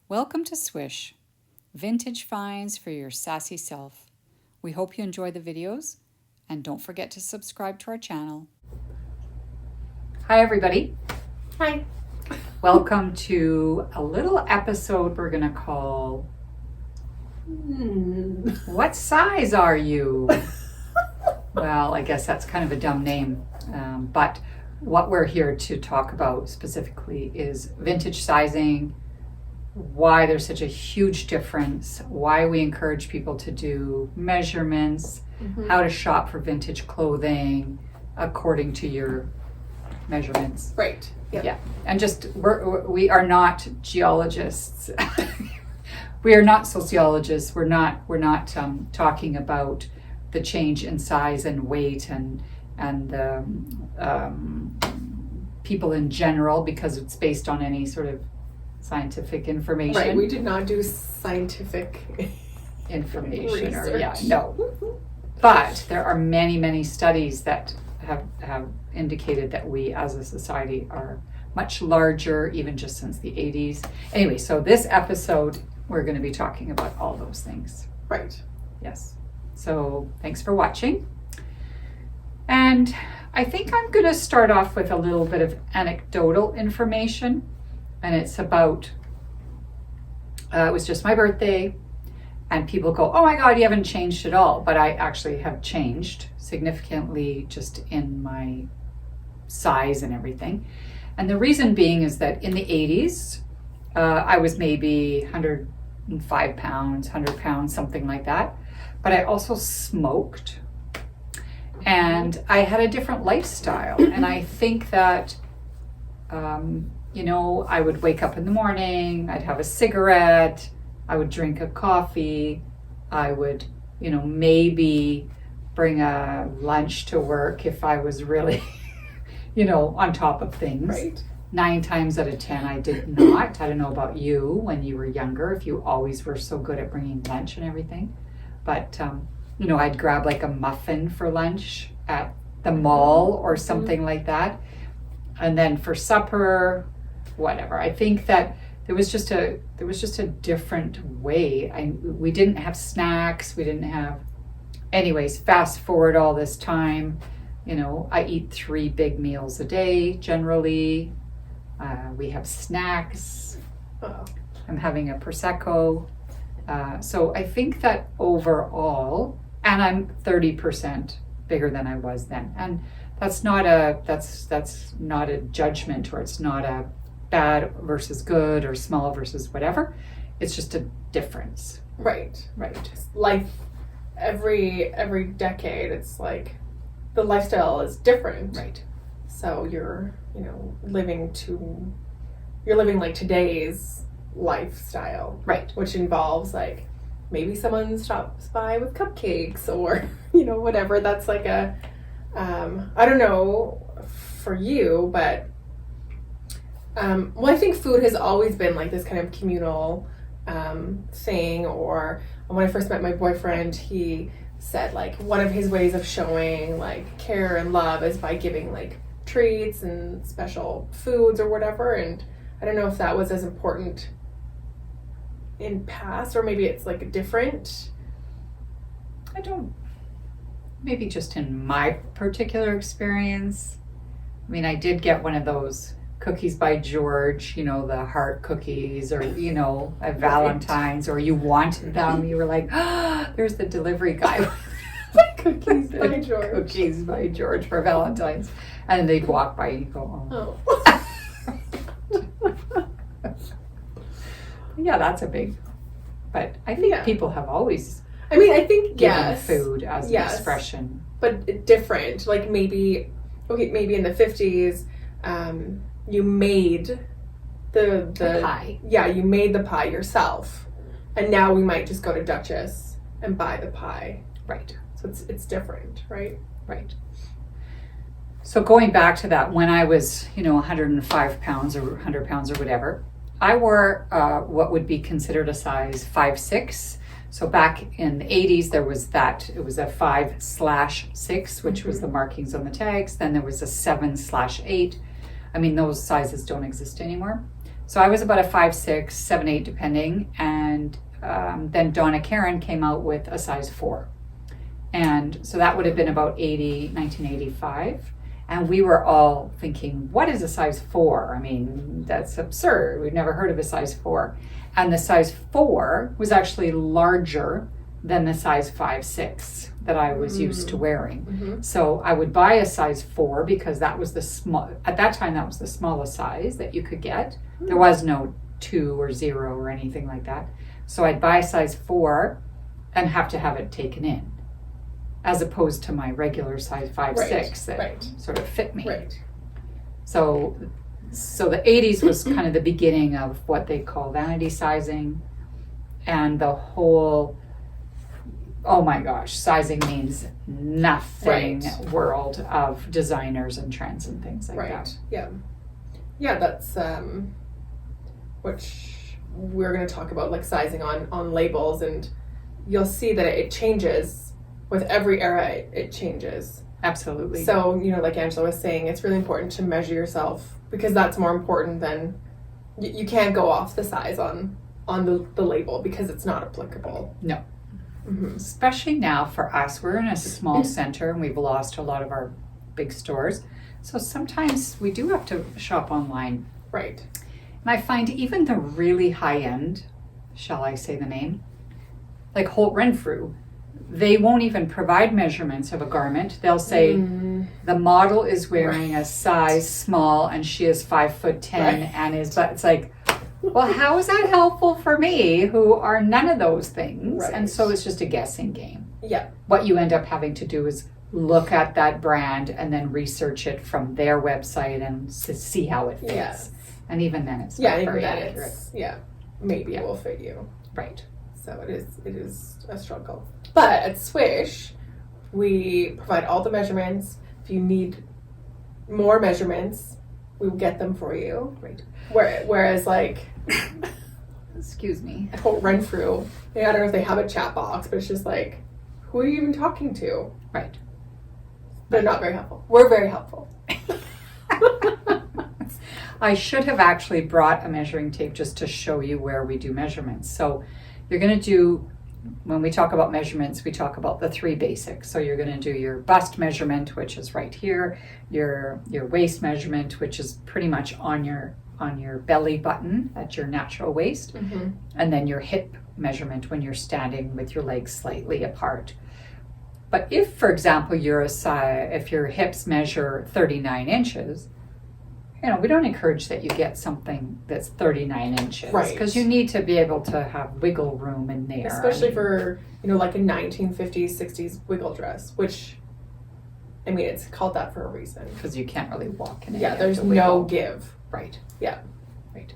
Welcome to Swish, vintage finds for your sassy self. We hope you enjoy the videos and don't forget to subscribe to our channel. Hi everybody. Hi. Welcome to a little episode we're going to call What Size Are You? Well, I guess that's kind of a dumb name, but what we're here to talk about specifically is vintage sizing, why there's such a huge difference, why we encourage people to do measurements, how to shop for vintage clothing according to your measurements. Right. Yep. Yeah. And just we are not geologists. We are not sociologists. We're not talking about the change in size and weight and people in general, because it's based on any sort of scientific information. Right. We did not do scientific information research. No. But there are many studies that have indicated that we as a society are much larger, even just since the 80s. Anyway, so this episode we're going to be talking about all those things. Right. Yes. So thanks for watching. And I think I'm going to start off with a little bit of anecdotal information. And it's about, it was just my birthday. And people go, oh my God, you haven't changed at all. But I actually have changed significantly just in my size and everything. And the reason being is that in the 80s, I was maybe 105 pounds, 100 pounds, something like that. But I also smoked. And I had a different lifestyle. And I think that, I would wake up in the morning, I'd have a cigarette, I would drink a coffee, I would, maybe bring a lunch to work if I was really, on top of things. Right. 9 times out of 10, I did not. I don't know about you when you were younger, if you always were so good at bringing lunch and everything. But, I'd grab like a muffin for lunch at the mall or something like that. And then for supper, whatever. I think that there was just a different way. We didn't have snacks. We didn't have, anyways, fast forward all this time. I eat 3 big meals a day, generally. We have snacks. Uh-oh. I'm having a Prosecco. So I think that overall, and I'm 30% bigger than I was then. And that's not a judgment, or it's not a bad versus good or small versus whatever. It's just a difference. Right. Right. Life, every decade, it's like the lifestyle is different. Right. So you're living like today's lifestyle. Right. Which involves like maybe someone stops by with cupcakes or whatever. That's like a I don't know for you, but I think food has always been like this kind of communal thing. Or when I first met my boyfriend, he said like one of his ways of showing like care and love is by giving like treats and special foods or whatever. And I don't know if that was as important in past, or maybe it's like different. Maybe just in my particular experience. I mean, I did get one of those cookies by George, the heart cookies, or, at Valentine's, or you wanted them. You were like, there's the delivery guy. Cookies by George. Cookies by George for Valentine's. And they'd walk by and you go, oh. Yeah, that's a big, but I think people have always I think given food as an expression. But different, like maybe in the 50s, you made the pie. Yeah, you made the pie yourself. And now we might just go to Duchess and buy the pie. Right. So it's different, right? Right. So going back to that, when I was, 105 pounds or 100 pounds or whatever, I wore what would be considered a size 5'6". So back in the 80s, there was that. It was a 5/6, which was the markings on the tags. Then there was a 7/8. I mean, those sizes don't exist anymore. So I was about a 5'6", 7'8", depending, and then Donna Karen came out with a size 4. And so that would have been about 1985. And we were all thinking, what is a size 4? I mean, that's absurd. We've never heard of a size 4. And the size 4 was actually larger than the size 5'6" that I was used to wearing. So I would buy a size 4 because that was at that time, that was the smallest size that you could get. There was no 2 or 0 or anything like that. So I'd buy a size 4 and have to have it taken in, as opposed to my regular size 5'6" that sort of fit me. Right. So the 80s was kind of the beginning of what they call vanity sizing, and the whole, oh my gosh, sizing means nothing world of designers and trends and things like that. Yeah, that's which we're going to talk about, like sizing on labels, and you'll see that it changes with every era. It changes. Absolutely. So, like Angela was saying, it's really important to measure yourself, because that's more important than you can't go off the size on the label, because it's not applicable. No. Especially now for us, we're in a small center and we've lost a lot of our big stores. So sometimes we do have to shop online. Right. And I find even the really high end, shall I say the name, like Holt Renfrew, they won't even provide measurements of a garment. They'll say the model is wearing a size small and she is 5'10" and but it's like, well, how is that helpful for me who are none of those things? Right. And so it's just a guessing game. Yeah. What you end up having to do is look at that brand and then research it from their website and to see how it fits. Yes. And even then it's not very accurate. Maybe it will fit you. Right. So it is a struggle. But at Swish, we provide all the measurements. If you need more measurements, we will get them for you. Right. Whereas, like, excuse me, at Holt Renfrew, I don't know if they have a chat box, but it's just like, who are you even talking to? Right. They're not very helpful. We're very helpful. I should have actually brought a measuring tape just to show you where we do measurements. So you're going to do, when we talk about measurements, we talk about the 3 basics. So you're going to do your bust measurement, which is right here, your waist measurement, which is pretty much on your belly button at your natural waist, and then your hip measurement when you're standing with your legs slightly apart. But if, for example, if your hips measure 39 inches, we don't encourage that you get something that's 39 inches. Right. Because you need to be able to have wiggle room in there. Especially for, like a 1950s, 60s wiggle dress, which, it's called that for a reason. Because you can't really walk in it. Yeah, there's no give. Right. Yeah. Right.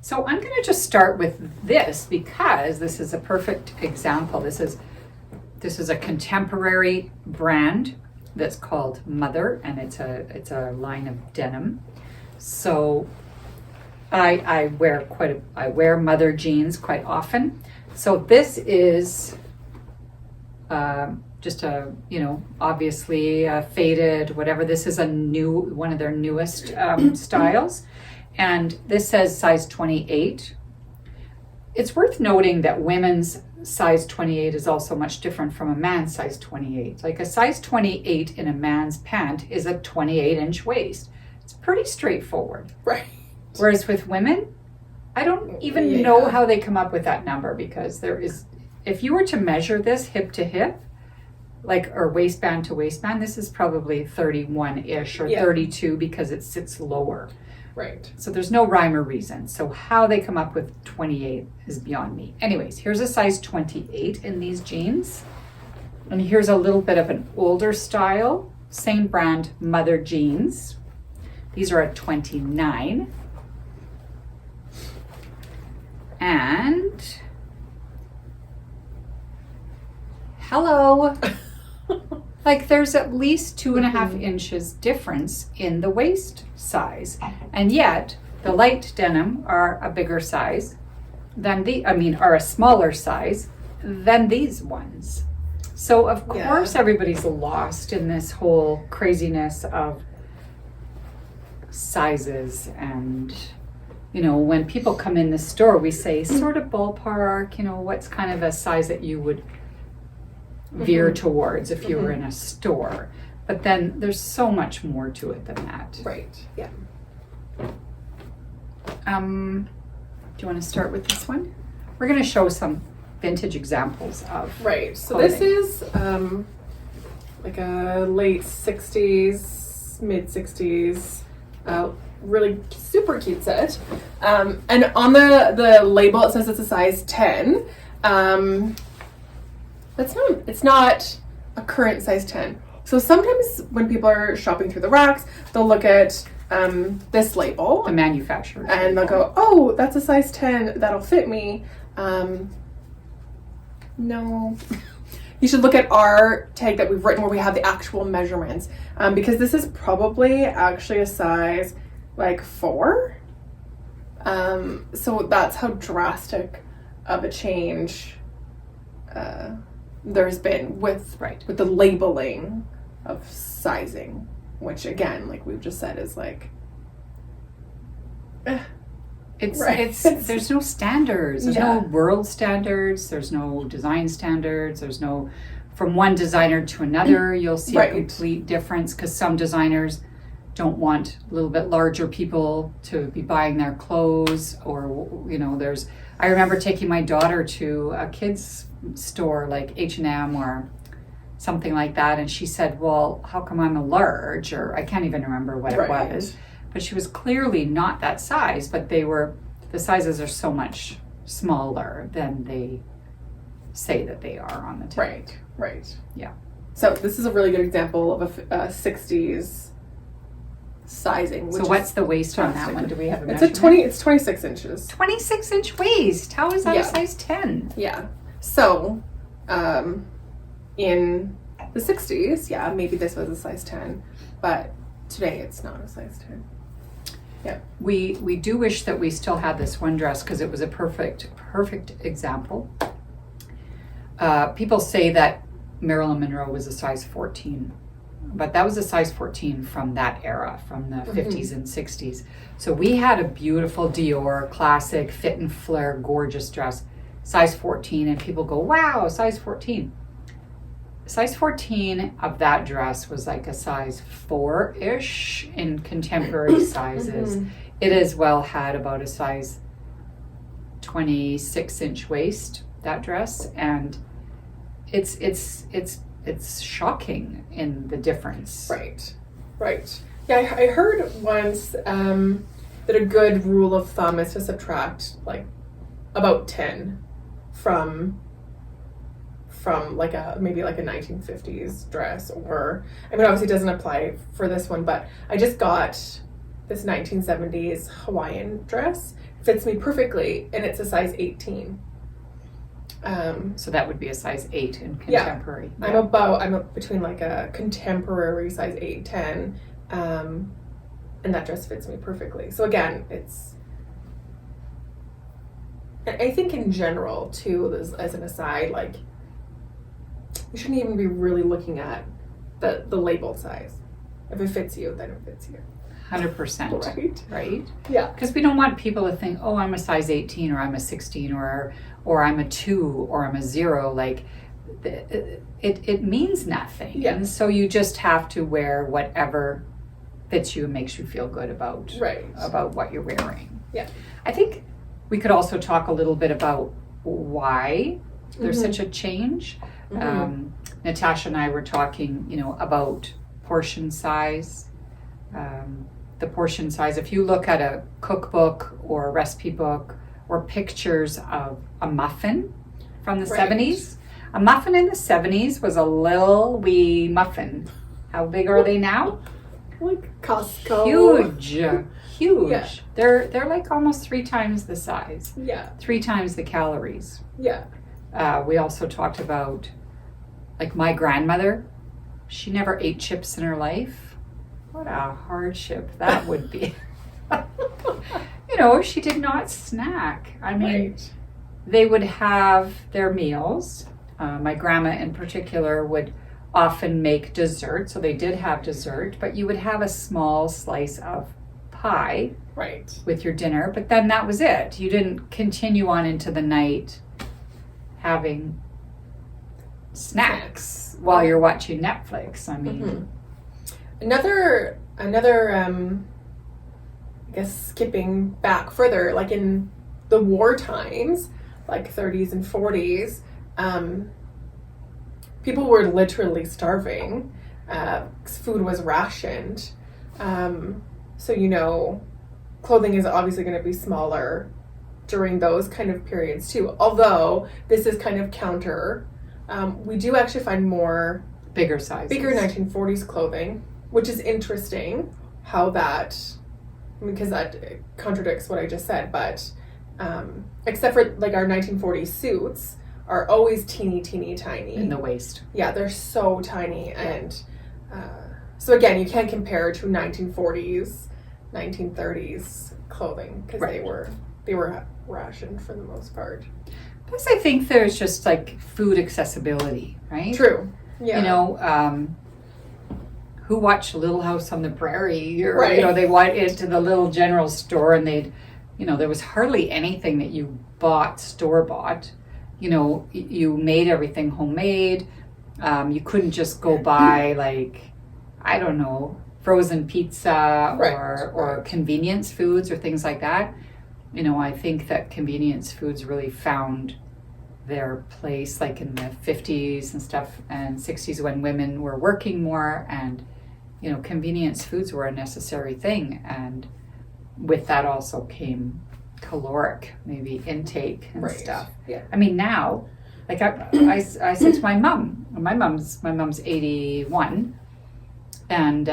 So I'm going to just start with this because this is a perfect example. This is a contemporary brand that's called Mother, and it's a line of denim. So I wear Mother jeans quite often. So this is just obviously faded, whatever. This is one of their newest styles, and this says size 28. It's worth noting that women's size 28 is also much different from a man's size 28. Like a size 28 in a man's pant is a 28-inch waist. It's pretty straightforward. Right. Whereas with women, I don't even know how they come up with that number, because if you were to measure this hip to hip, or waistband to waistband, this is probably 31-ish or 32 because it sits lower. Right. So there's no rhyme or reason. So how they come up with 28 is beyond me. Anyways, here's a size 28 in these jeans. And here's a little bit of an older style, same brand, Mother jeans. These are a 29. And hello. There's at least 2.5 inches difference in the waist size. And yet the light denim are a bigger size are a smaller size than these ones. So of course everybody's lost in this whole craziness of sizes and when people come in the store, we say sort of ballpark, what's kind of a size that you would veer towards if you were in a store. But then there's so much more to it than that. Right. Yeah. Do you want to start with this one? We're going to show some vintage examples of Right. So clothing. this is like a late 60s, mid 60s, really super cute set. And on the label it says it's a size 10. It's not a current size 10. So sometimes when people are shopping through the racks, they'll look at this label, the manufacturer, and they'll go, "Oh, that's a size 10. That'll fit me." No. You should look at our tag that we've written where we have the actual measurements, because this is probably actually a size like 4. So that's how drastic of a change there's been with the labeling of sizing, which again, like we've just said, is like it's there's no standards. There's no world standards. There's no design standards. There's no, from one designer to another, you'll see a complete difference, because some designers don't want a little bit larger people to be buying their clothes, or I remember taking my daughter to a kids store like H&M or something like that, and she said, "Well, how come I'm a large?" Or I can't even remember what it was, but she was clearly not that size, but the sizes are so much smaller than they say that they are on the tag. Right. Yeah. So this is a really good example of a 60s sizing. So what's the waist on that one? Do we have a measurement? It's 26 inches. 26-inch waist. How is that a size 10? Yeah. So, in the 60s, maybe this was a size 10, but today it's not a size 10. Yeah. We do wish that we still had this one dress, because it was a perfect example. People say that Marilyn Monroe was a size 14, but that was a size 14 from that era, from the 50s and 60s. So we had a beautiful Dior classic fit and flare, gorgeous dress, size 14, and people go, "Wow, size 14." Size 14 of that dress was like a size 4-ish in contemporary sizes. It as well had about a size 26-inch waist, that dress, and it's shocking in the difference. Right. Yeah, I heard once that a good rule of thumb is to subtract like about 10 from like maybe like a 1950s dress, or obviously it doesn't apply for this one, but I just got this 1970s Hawaiian dress. It fits me perfectly, and it's a size 18. So that would be a size 8 in contemporary. Yeah. I'm between like a contemporary size 8, 10, and that dress fits me perfectly. So again, I think in general too, as an aside, like you shouldn't even be really looking at the label size. If it fits you, then it fits you. 100%. Right? Yeah. Because we don't want people to think, "Oh, I'm a size 18, or I'm a 16, or I'm a 2, or I'm a 0. Like, it means nothing. Yeah. And so you just have to wear whatever fits you and makes you feel good about what you're wearing. Yeah. I think we could also talk a little bit about why there's such a change. Natasha and I were talking, about portion size. The portion size, if you look at a cookbook or a recipe book or pictures of a muffin from the 70s, a muffin in the 70s was a little wee muffin. How big are they now? Like Costco. Huge. Yeah. They're like almost 3 times the size. Yeah. 3 times the calories. Yeah. We also talked about, like, my grandmother, she never ate chips in her life. What a hardship that would be. She did not snack. They would have their meals. My grandma in particular would often make dessert, so they did have dessert, but you would have a small slice of pie Right. with your dinner, but then that was it. You didn't continue on into the night having snacks while you're watching Netflix. I mean, another I guess skipping back further, like in the war times, like 30s and 40s, people were literally starving. 'Cause food was rationed. So, you know, clothing is obviously going to be smaller during those kind of periods too. Although this is kind of counter. We do actually find more bigger sizes. bigger 1940s clothing, which is interesting how that, because that contradicts what I just said, but except for like our 1940s suits are always teeny tiny. In the waist. Yeah, they're so tiny. And so again, you can't compare to 1940s, 1930s clothing because Right. they were rationed for the most part. Plus, I think there's just like food accessibility, right? True. Yeah. You know, who watched Little House on the Prairie? Or, Right. you know, they went into the little general store and they'd, you know, there was hardly anything that you bought store-bought. You know, you made everything homemade. You couldn't just go buy like, I don't know, frozen pizza or convenience foods or things like that. You know, I think that convenience foods really found their place like in the 50s and stuff and 60s when women were working more, and you know, convenience foods were a necessary thing, and with that also came caloric maybe intake and stuff. Yeah. I mean, now like I said to my mom's 81, and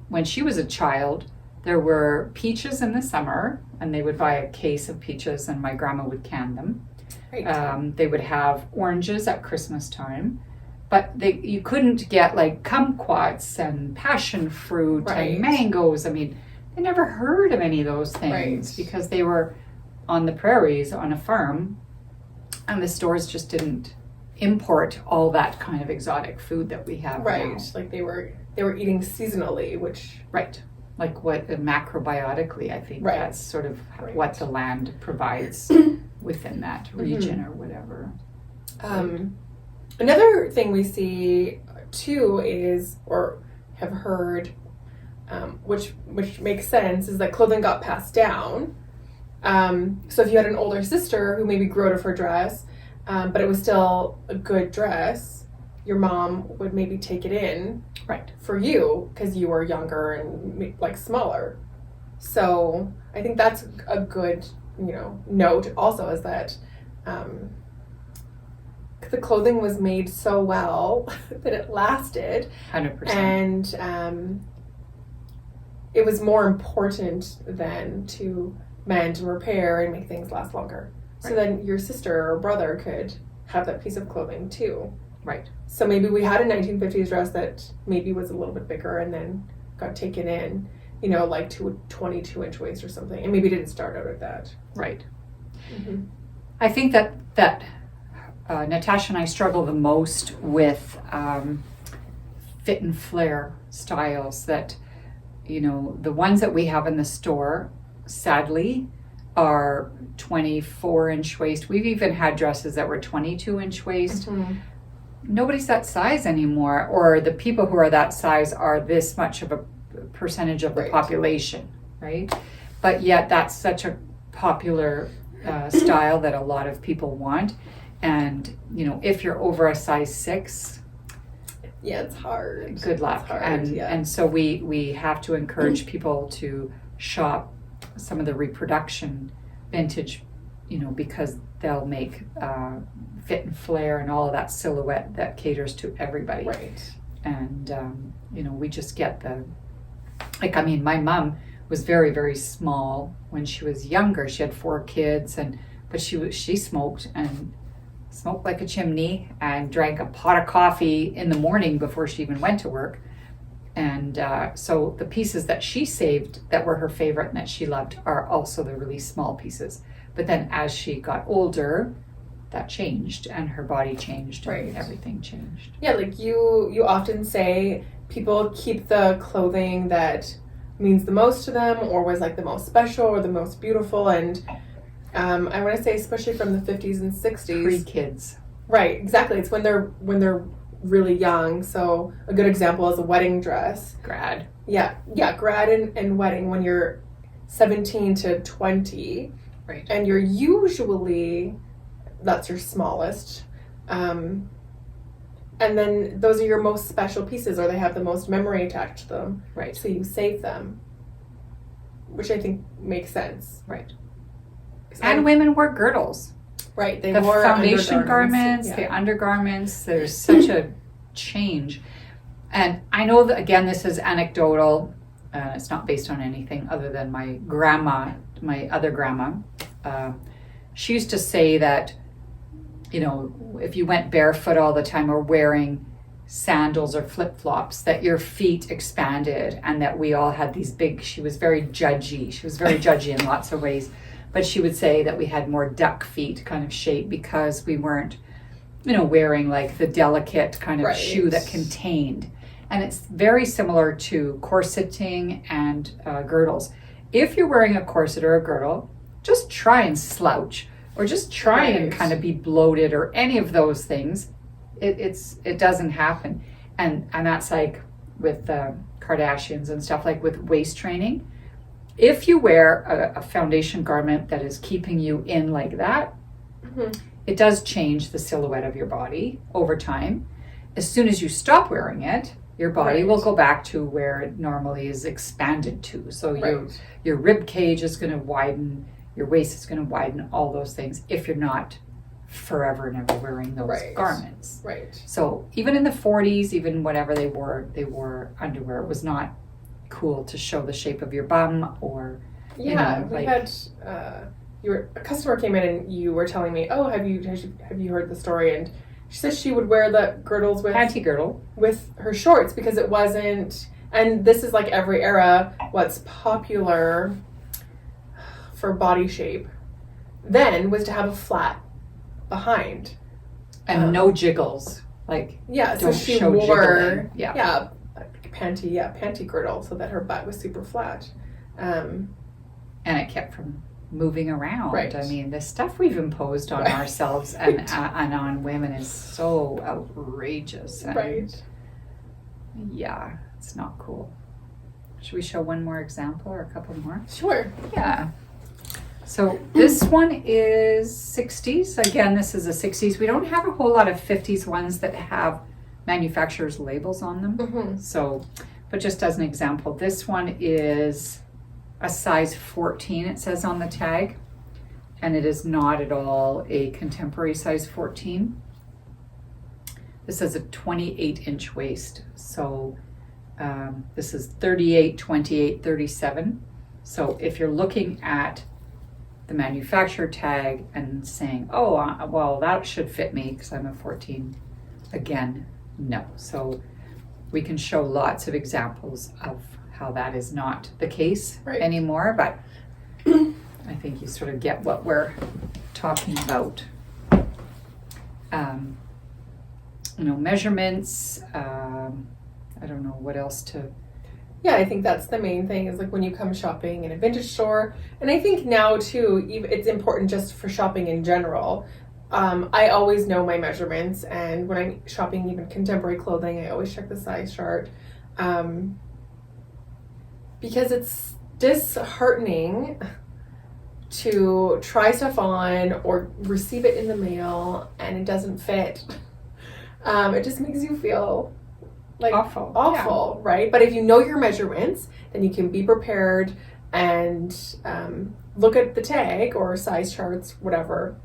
when she was a child there were peaches in the summer, and they would buy a case of peaches and my grandma would can them. Right. They would have oranges at Christmas time, but you couldn't get like kumquats and passion fruit Right. and mangoes. I mean, they never heard of any of those things Right. because they were on the prairies on a farm, and the stores just didn't import all that kind of exotic food that we have Right. now. Like they were eating seasonally, which Right. Like what macrobiotically, I think Right. that's sort of Right. what the land provides within that region or whatever. Another thing we see too is, or have heard, which makes sense, is that clothing got passed down. So if you had an older sister who maybe grew out of her dress, but it was still a good dress, your mom would maybe take it in Right. for you because you were younger and like smaller. So I think that's a good, you know, note also, is that the clothing was made so well that it lasted, 100%. and it was more important than to mend and repair and make things last longer. So Right. then your sister or brother could have that piece of clothing too. Right. So maybe we had a 1950s dress that maybe was a little bit bigger and then got taken in, you know, like to a 22-inch waist or something, and maybe didn't start out at that. Right. Mm-hmm. I think that Natasha and I struggle the most with fit and flare styles that, you know, the ones that we have in the store, sadly, are 24-inch waist. We've even had dresses that were 22-inch waist. Mm-hmm. Nobody's that size anymore, or the people who are that size are this much of a percentage of the Right. population, right? But yet that's such a popular style that a lot of people want. And, you know, if you're over a size 6, Yeah, it's hard. good luck. It's hard, And so we have to encourage people to shop some of the reproduction vintage, you know, because they'll make fit and flare and all of that silhouette that caters to everybody. Right. And you know, we just get like, I mean, my mom was very, very small when she was younger. She had 4 kids, but she smoked like a chimney and drank a pot of coffee in the morning before she even went to work. And so the pieces that she saved that were her favorite and that she loved are also the really small pieces. But then as she got older, that changed, and her body changed, and Right. everything changed. Yeah, like you often say people keep the clothing that means the most to them, or was like the most special or the most beautiful. And I want to say, especially from the 50s and 60s, Pre-kids. right? Exactly. It's when they're really young. So a good example is a wedding dress. Grad. Yeah, grad and wedding, when you're 17 to 20, Right. and you're usually, that's your smallest. And then those are your most special pieces, or they have the most memory attached to them. Right. So you save them, which I think makes sense. Right. And women wear girdles. Right. They The wore foundation garments, yeah. the undergarments. There's such a change. And I know that, again, this is anecdotal. It's not based on anything other than my grandma, my other grandma. She used to say that, you know, if you went barefoot all the time or wearing sandals or flip-flops, that your feet expanded, and that we all had these big, she was very judgy. She was very judgy in lots of ways. But she would say that we had more duck feet kind of shape because we weren't, you know, wearing like the delicate kind of Right. shoe that contained. And it's very similar to corseting and girdles. If you're wearing a corset or a girdle, just try and slouch, or just try and Right. kind of be bloated, or any of those things. It doesn't happen. And that's like with Kardashians and stuff, like with waist training. If you wear a foundation garment that is keeping you in like that, it does change the silhouette of your body over time. As soon as you stop wearing it, your body Right. will go back to where it normally is expanded to. So Right. your rib cage is going to widen, your waist is going to widen, all those things, if you're not forever and ever wearing those Right. garments. Right. So even in the 40s, even whatever they wore underwear. It was not cool to show the shape of your bum, or Yeah, we like- had a customer came in and you were telling me, oh, have you heard the story? And she said she would wear the girdles with panty girdle. with her shorts because it wasn't. And this is like every era. What's popular for body shape then was to have a flat behind. And no jiggles. Like, Yeah, so don't she show wore jiggling. yeah panty girdle so that her butt was super flat. And it kept from moving around. Right. I mean, the stuff we've imposed on Right. ourselves and on women is so outrageous. And Right. yeah, it's not cool. Should we show one more example or a couple more? Sure. Yeah. So this one is 60s. Again, this is a 60s. We don't have a whole lot of 50s ones that have manufacturers' labels on them. Mm-hmm. So, but just as an example, this one is a size 14, it says on the tag, and it is not at all a contemporary size 14. This is a 28-inch waist. So this is 38, 28, 37. So if you're looking at the manufacturer tag and saying, oh, well, that should fit me because I'm a 14, again, no. So we can show lots of examples of how that is not the case anymore, but I think you sort of get what we're talking about. Measurements, I don't know what else to... Yeah, I think that's the main thing is like when you come shopping in a vintage store. And I think now too, it's important just for shopping in general. I always know my measurements, and when I'm shopping even contemporary clothing, I always check the size chart. Because it's disheartening to try stuff on or receive it in the mail and it doesn't fit. It just makes you feel like awful, right? But if you know your measurements, then you can be prepared and look at the tag or size charts, whatever,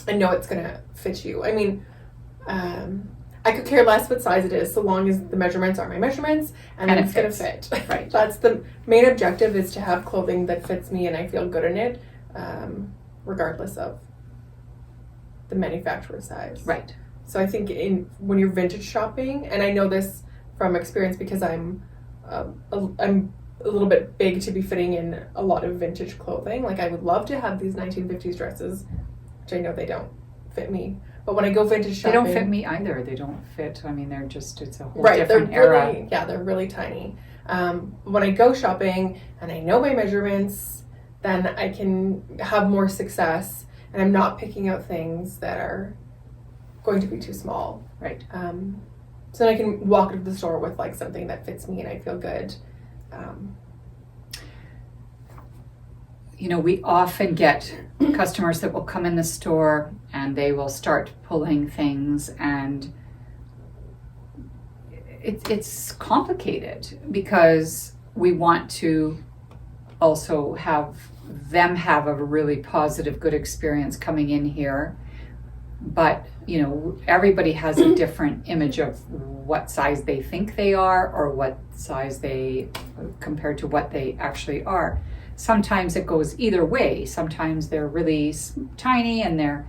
and know it's gonna fit you. I mean, I could care less what size it is, so long as the measurements are my measurements and it's gonna fit. Right. That's the main objective, is to have clothing that fits me and I feel good in it, regardless of the manufacturer size. Right. So I think when you're vintage shopping, and I know this from experience because I'm a little bit big to be fitting in a lot of vintage clothing. Like I would love to have these 1950s dresses, which I know they don't fit me. But when I go vintage shopping, They don't fit me either. They don't fit. I mean, they're just, it's a whole right, different they're era. really, yeah, they're really tiny. When I go shopping and I know my measurements, then I can have more success, and I'm not picking out things that are going to be too small. Right. So then I can walk into the store with like something that fits me and I feel good. We often get customers that will come in the store and they will start pulling things, and it's complicated because we want to also have them have a really positive, good experience coming in here. But, everybody has a different image of what size they think they are or what size they, compared to what they actually are. Sometimes it goes either way. Sometimes they're really tiny and they're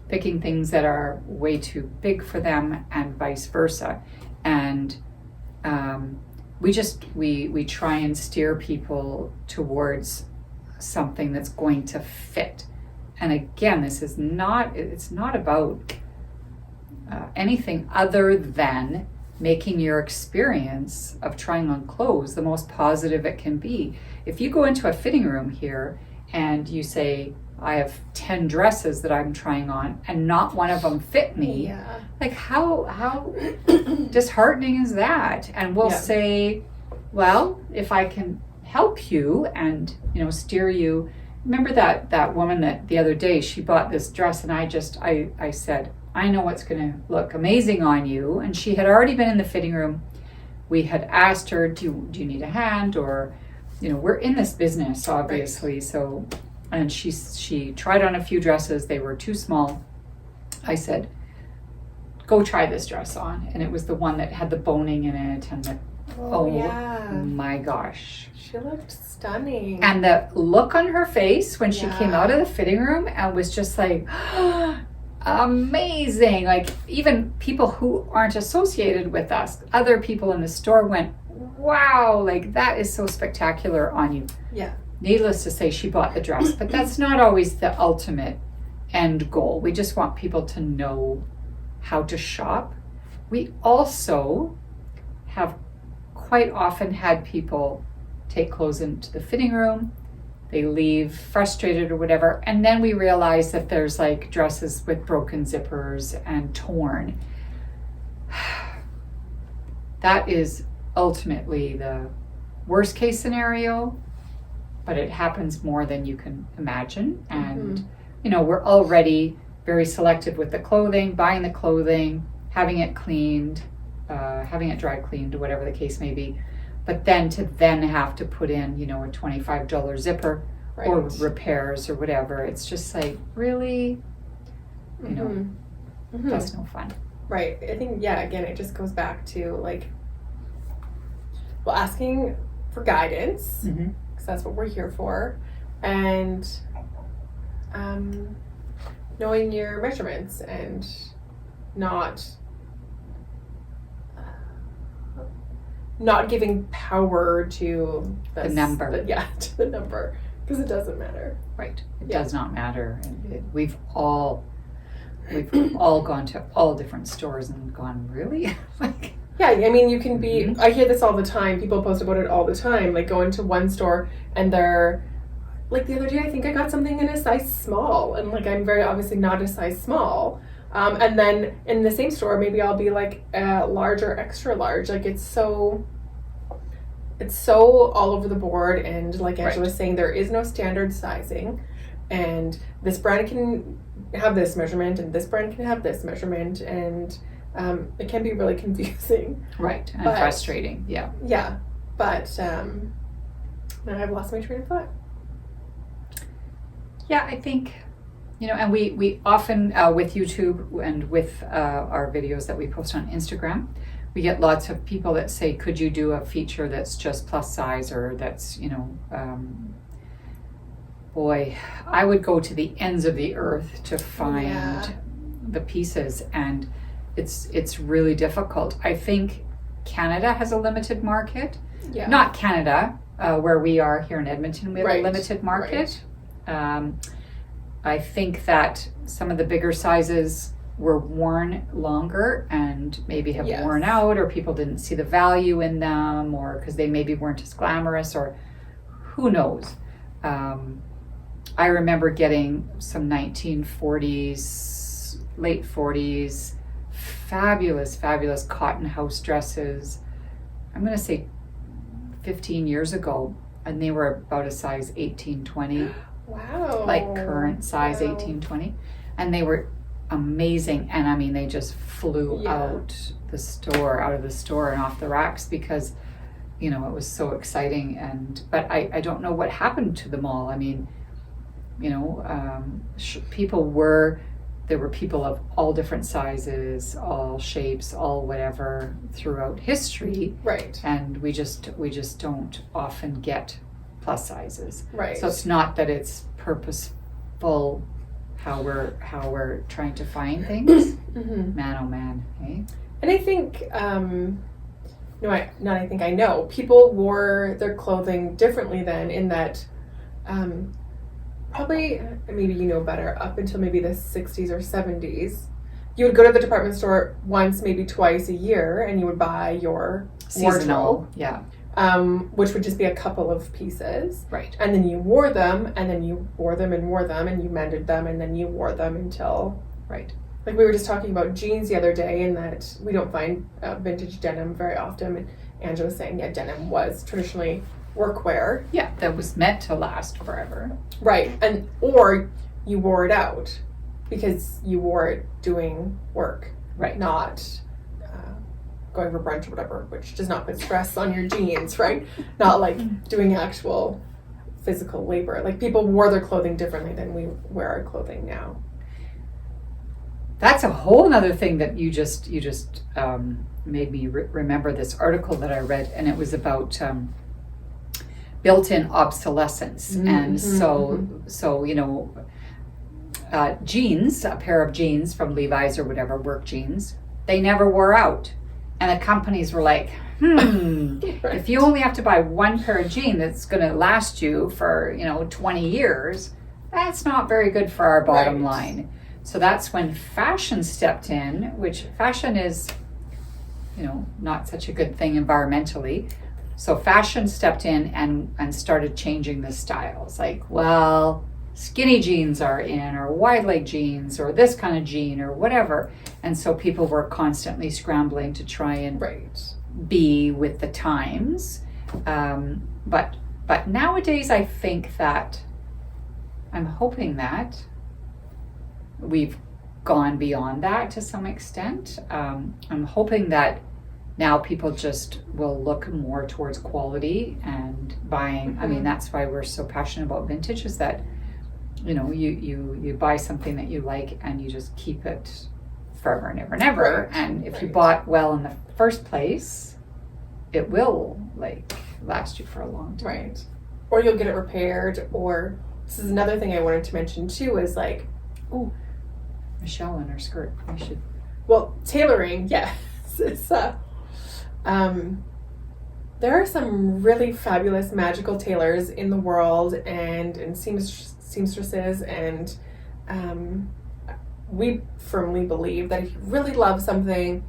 picking things that are way too big for them, and vice versa. And we try and steer people towards something that's going to fit. And again, it's not about anything other than making your experience of trying on clothes the most positive it can be. If you go into a fitting room here and you say, I have 10 dresses that I'm trying on and not one of them fit me, like how disheartening is that? And we'll say, well, if I can help you and, steer you. Remember that woman that the other day, she bought this dress, and I said, I know what's going to look amazing on you. And she had already been in the fitting room. We had asked her, do you need a hand? Or, we're in this business, obviously. Right. So, and she tried on a few dresses. They were too small. I said, go try this dress on. And it was the one that had the boning in it. And my gosh. She looked stunning. And the look on her face when she came out of the fitting room and was just like, amazing. Like, even people who aren't associated with us, other people in the store went, wow, like that is so spectacular on you. Yeah. Needless to say, she bought the dress, but that's not always the ultimate end goal. We just want people to know how to shop. We also have quite often had people take clothes into the fitting room, they leave frustrated or whatever, and then we realize that there's like dresses with broken zippers and torn. That is ultimately the worst case scenario, but it happens more than you can imagine. And we're already very selective with the clothing, buying the clothing, having it cleaned, having it dry cleaned, or whatever the case may be. But then to have to put in, a $25 zipper or repairs or whatever, it's just like, really, that's no fun. Right. I think, again, it just goes back to asking for guidance, because that's what we're here for, and knowing your measurements and not giving power to the number. To the number, because it doesn't matter. Right. It does not matter. We've all gone to all different stores and gone, really? Yeah, I mean, you can be, I hear this all the time. People post about it all the time. Like, go into one store and they're, like, the other day, I think I got something in a size small. And, I'm very obviously not a size small. And then in the same store, maybe I'll be like large or extra large. Like, it's so all over the board. And like Angela was saying, there is no standard sizing. And this brand can have this measurement and this brand can have this measurement. And it can be really confusing. Right. And frustrating. Yeah. Yeah. But now I've lost my train of thought. Yeah, I think... and we often, with YouTube and with our videos that we post on Instagram, we get lots of people that say, could you do a feature that's just plus size, or that's, boy, I would go to the ends of the earth to find the pieces, and it's really difficult. I think Canada has a limited market. Yeah. Not Canada, where we are here in Edmonton, we have a limited market. Right. I think that some of the bigger sizes were worn longer and maybe have Yes. worn out, or people didn't see the value in them, or because they maybe weren't as glamorous, or who knows. I remember getting some 1940s, late 40s, fabulous cotton house dresses. I'm going to say 15 years ago, and they were about a size 18-20. Wow. Like current size Wow. 18-20. And they were amazing. And I mean, they just flew out of the store and off the racks because, it was so exciting. But I don't know what happened to them all. I mean, there were people of all different sizes, all shapes, all whatever throughout history. Right. And we just don't often get plus sizes. Right. So it's not that it's purposeful how we're trying to find things. Mm-hmm. Man, oh man, hey. And I think, I know people wore their clothing differently then. In that, probably maybe better, up until maybe the 60s or 70s, you would go to the department store once, maybe twice a year, and you would buy your Seasonal, wardrobe, which would just be a couple of pieces, right? And then you wore them, and then you wore them and wore them, and you mended them, and then you wore them until, right. Like we were just talking about jeans the other day, in that we don't find vintage denim very often. And Angela was saying, denim was traditionally workwear. Yeah, that was meant to last forever. Right, or you wore it out because you wore it doing work, right? Not going for brunch or whatever, which does not put stress on your jeans, right? Not like doing actual physical labor. Like people wore their clothing differently than we wear our clothing now. That's a whole other thing that you just made me remember this article that I read, and it was about built-in obsolescence. Mm-hmm. And so jeans, a pair of jeans from Levi's or whatever, work jeans, they never wore out. And the companies were like, Right. if you only have to buy one pair of jeans that's going to last you for 20 years, that's not very good for our bottom line. So that's when fashion stepped in, which fashion is, not such a good thing environmentally. So fashion stepped in and started changing the styles. Like, well, skinny jeans are in, or wide leg jeans, or this kind of jean, or whatever. And so people were constantly scrambling to try and be with the times. But nowadays, I think that I'm hoping that we've gone beyond that to some extent. I'm hoping that now people just will look more towards quality and buying. Mm-hmm. I mean, that's why we're so passionate about vintage, is that you buy something that you like and you just keep it forever and ever and ever. Right. And if you bought well in the first place, it will last you for a long time. Right. Or you'll get it repaired. Or this is another thing I wanted to mention too, is like, Michelle in her skirt. We should. Well, tailoring, yes. It's there are some really fabulous magical tailors in the world, and seamstresses, and we firmly believe that if you really love something,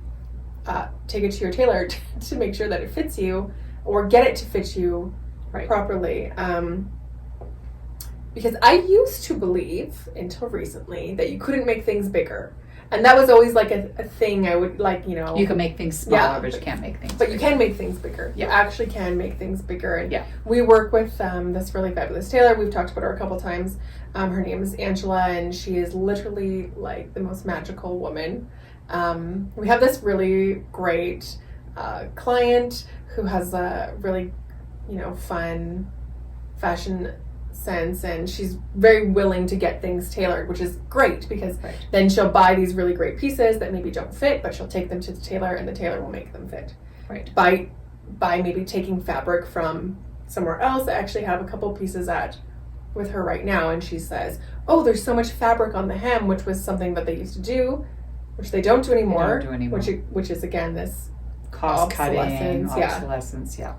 take it to your tailor to make sure that it fits you, or get it to fit you properly. Because I used to believe, until recently, that you couldn't make things bigger. And that was always like a thing I would You can make things smaller, but you can't make things bigger. bigger. You can make things bigger. Yeah. You actually can make things bigger. And yeah. We work with this really fabulous tailor. We've talked about her a couple times. Her name is Angela, and she is literally like the most magical woman. We have this really great client who has a really, fun fashion sense, and she's very willing to get things tailored, which is great, because then she'll buy these really great pieces that maybe don't fit, but she'll take them to the tailor, and the tailor will make them fit. Right. By maybe taking fabric from somewhere else. I actually have a couple pieces with her right now, and she says, "Oh, there's so much fabric on the hem," which was something that they used to do, which they don't do anymore. Which is again this cost cutting, obsolescence. Obsolescence, yeah.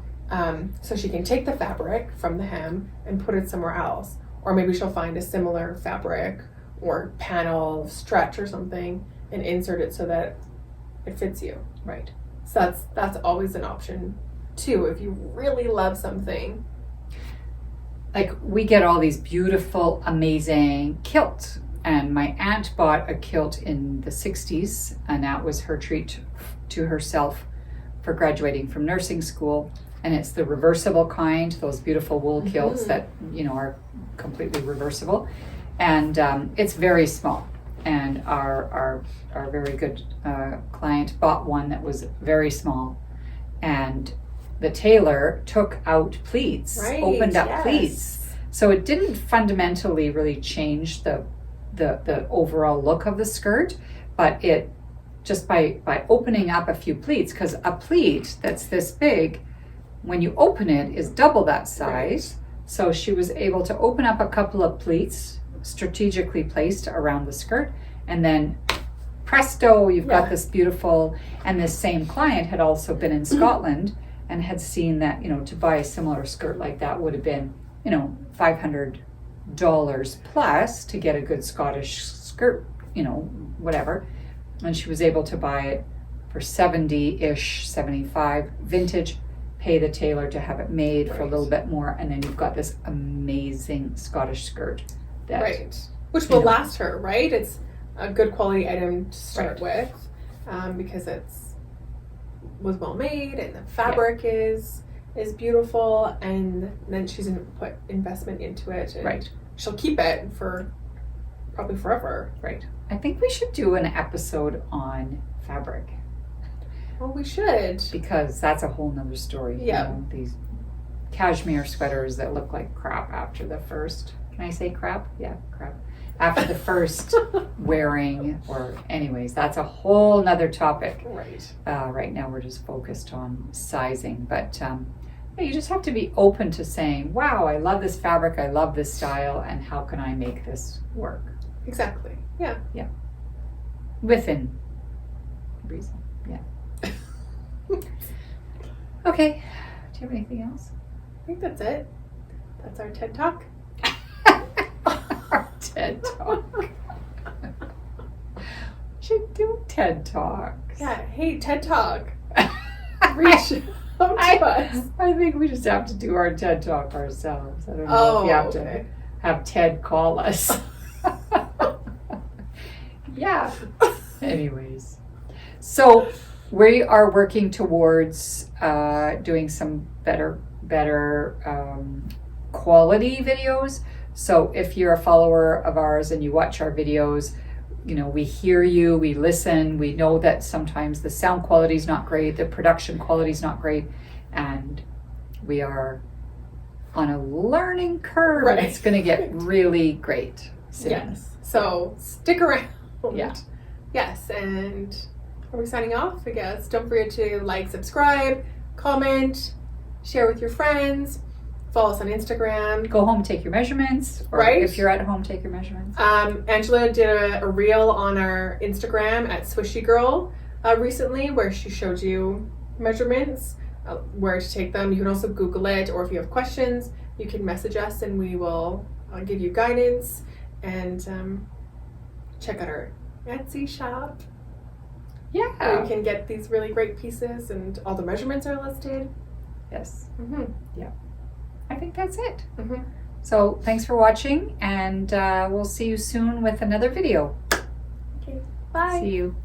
So she can take the fabric from the hem and put it somewhere else. Or maybe she'll find a similar fabric or panel stretch or something and insert it so that it fits you. Right. So that's always an option too, if you really love something. Like, we get all these beautiful, amazing kilts. And my aunt bought a kilt in the 60s, and that was her treat to herself for graduating from nursing school. And it's the reversible kind, those beautiful wool kilts that, you know, are completely reversible. And it's very small. And our very good client bought one that was very small. And the tailor took out pleats, opened up pleats. So it didn't fundamentally really change the overall look of the skirt, but it just by opening up a few pleats, because a pleat that's this big, when you open it, is double that size. So she was able to open up a couple of pleats strategically placed around the skirt, and then presto, you've got this beautiful. And this same client had also been in Scotland and had seen that, you know, to buy a similar skirt like that would have been, you know, $500 plus to get a good Scottish skirt, you know, whatever. And she was able to buy it for 70-ish, 75 vintage, pay the tailor to have it made for a little bit more, and then you've got this amazing Scottish skirt that which will last her, right? It's a good quality item to start with, because was well made, and the fabric is beautiful, and then she's going to put investment into it, and she'll keep it for probably forever. Right. I think we should do an episode on fabric. Well, we should, because that's a whole nother story. Yeah. You know, these cashmere sweaters that look like crap after the first. Can I say crap? Yeah, crap. After the first wearing, or anyways, that's a whole nother topic. Right. Right now we're just focused on sizing, but you just have to be open to saying, wow, I love this fabric, I love this style, and how can I make this work? Exactly. Yeah. Yeah. Within reason. Yeah. Okay. Do you have anything else? I think that's it. That's our TED Talk. Our TED Talk. We should do TED Talks. Yeah. Hey, TED Talk. Reach out to us. I think we just have to do our TED Talk ourselves. I don't know if you have to have Ted call us. Yeah. Anyways. So we are working towards doing some better quality videos. So if you're a follower of ours and you watch our videos, you know, we hear you, we listen, we know that sometimes the sound quality is not great, the production quality is not great, and we are on a learning curve. Right. It's going to get really great soon. Yes. So stick around. Yeah. Yes, and are we signing off? I guess. Don't forget to like, subscribe, comment, share with your friends, follow us on Instagram. Go home, take your measurements. Or if you're at home, take your measurements. Angela did a reel on our Instagram at Swishy Girl recently, where she showed you measurements, where to take them. You can also Google it, or if you have questions, you can message us and we will give you guidance. And check out our Etsy shop. Yeah. Where you can get these really great pieces, and all the measurements are listed. Yes. Mm-hmm. Yeah. I think that's it. Mm-hmm. So thanks for watching, and we'll see you soon with another video. Okay. Bye. See you.